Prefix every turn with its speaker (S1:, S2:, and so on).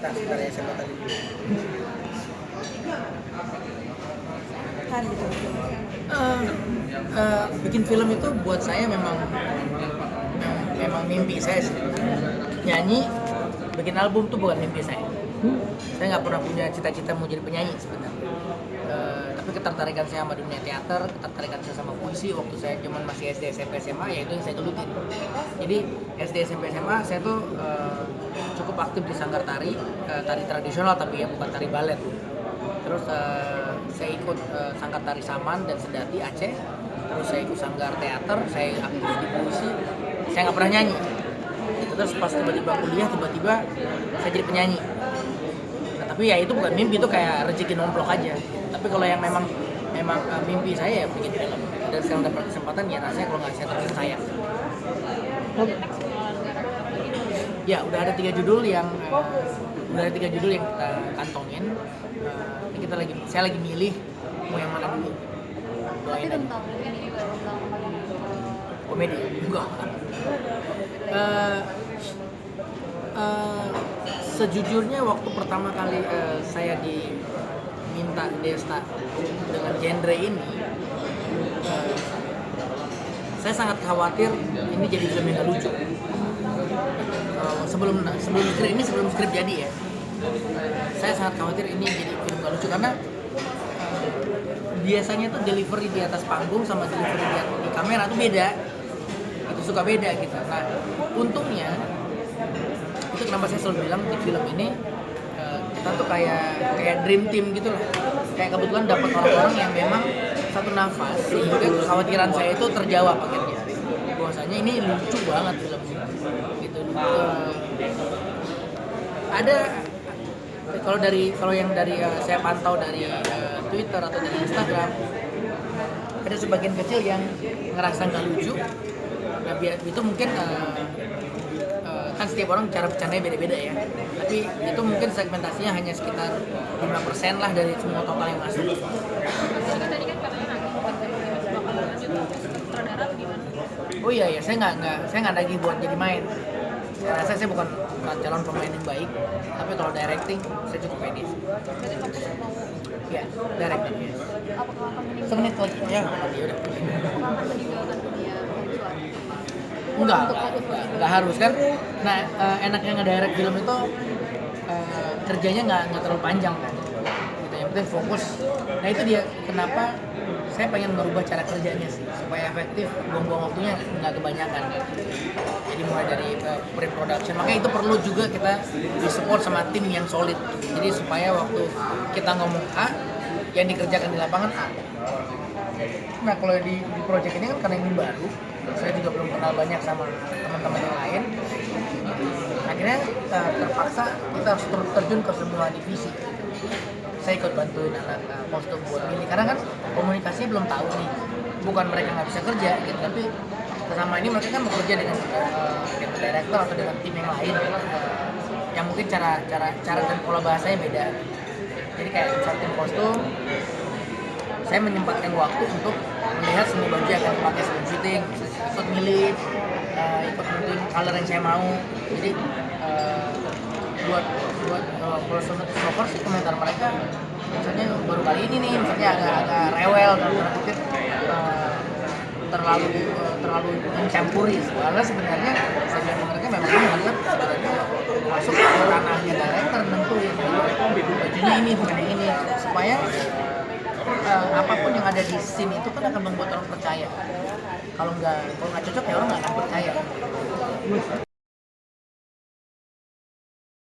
S1: Nah, dari SMA tadi.
S2: Kan gitu.
S3: Bikin film itu buat saya memang mimpi saya sih. Nyanyi, bikin album tuh bukan mimpi saya. Saya nggak pernah punya cita-cita mau jadi penyanyi sebenarnya. Tapi ketertarikan saya sama dunia teater, ketertarikan saya sama puisi waktu saya cuman masih SD, SMP, SMA, ya itu yang saya gelutin. Jadi SD, SMP, SMA saya tuh cukup aktif di sanggar tari, tari tradisional tapi ya bukan tari balet. Terus saya ikut sanggar tari Saman dan Sedati Aceh. Terus saya ikut sanggar teater, saya aktif di puisi. Saya nggak pernah nyanyi. Gitu. Terus pas tiba-tiba kuliah, tiba-tiba saya jadi penyanyi. Nah, tapi ya itu bukan mimpi, itu kayak rezeki nomplok aja. Tapi kalau yang memang mimpi saya ya bikin film. Dan sekarang dapat kesempatan ya rasanya kalau nggak saya terus sayang. Ya udah ada 3 judul yang kita kantongin. Ini saya lagi milih mau yang mana dulu.
S4: Tapi tentang ini juga tentang
S3: Komedi enggak. Sejujurnya waktu pertama kali saya diminta Desta dengan genre ini, saya sangat khawatir ini jadi film yang gak lucu. Sebelum skrip jadi ya, saya sangat khawatir ini jadi film gak lucu karena biasanya tuh delivery di atas panggung sama delivery di kamera tuh beda, itu suka beda gitu. Nah untungnya itu kenapa saya selalu bilang di film ini kita tuh kayak dream team gitu lah. Kayak kebetulan dapat orang-orang yang memang satu nafas sehingga kekhawatiran saya itu terjawab akhirnya. Bahwasanya ini lucu banget filmnya gitu. Ada kalau yang dari saya pantau dari Twitter atau dari Instagram, ada sebagian kecil yang ngerasa nggak lucu. Nah itu mungkin kan setiap orang cara bercandanya beda-beda ya, tapi itu mungkin segmentasinya hanya sekitar 5% lah dari semua total yang masuk.
S4: tadi kan katanya nanti bakal lanjut sutradara atau gimana?
S3: Oh iya, saya nggak lagi buat jadi main. Saya rasa saya bukan calon pemain yang baik, tapi kalau directing saya cukup pede.
S4: Berarti fokus mau
S3: Ya, directing. Ya.
S4: apakah akan meninggalkan
S3: Semenit lagi ya, udah.
S4: akan meninggalkan dunia visual?
S3: Enggak harus kan. Nah, enaknya ngedirect film itu kerjanya nggak terlalu panjang kan. Gitu, yang penting fokus. Nah, itu dia kenapa saya pengen merubah cara kerjanya sih supaya efektif, buang-buang waktunya nggak kebanyakan. Jadi mulai dari pre-production, makanya itu perlu juga kita disupport sama tim yang solid. Jadi supaya waktu kita ngomong A, yang dikerjakan di lapangan A. Nah kalau di project ini kan karena ini baru, saya juga belum kenal banyak sama teman-teman yang lain. Akhirnya terpaksa kita harus terjun ke semua divisi. Saya ikut bantuin anak kostum buat ini karena kan komunikasinya belum tahu nih. Bukan mereka nggak bisa kerja gitu, tapi selama ini mereka kan bekerja dengan director atau dengan tim yang lain yang mungkin cara dan pola bahasanya beda. Jadi kayak misalnya tim kostum, saya menyempatkan waktu untuk melihat semua baju yang akan dipakai sebelum syuting, ikut milih, ikut nentuin color yang saya mau. Jadi buat photographer sih komentar mereka misalnya baru kali ini nih misalnya agak rewel dan berpikir terlalu mencampuri. Soalnya sebenarnya saya bilang mereka memang menganggap sebenarnya masuk ke ranahnya director nentuin bajunya ini bukan yang ini supaya apapun yang ada di scene itu kan akan membuat orang percaya. Kalau nggak cocok ya orang nggak akan percaya.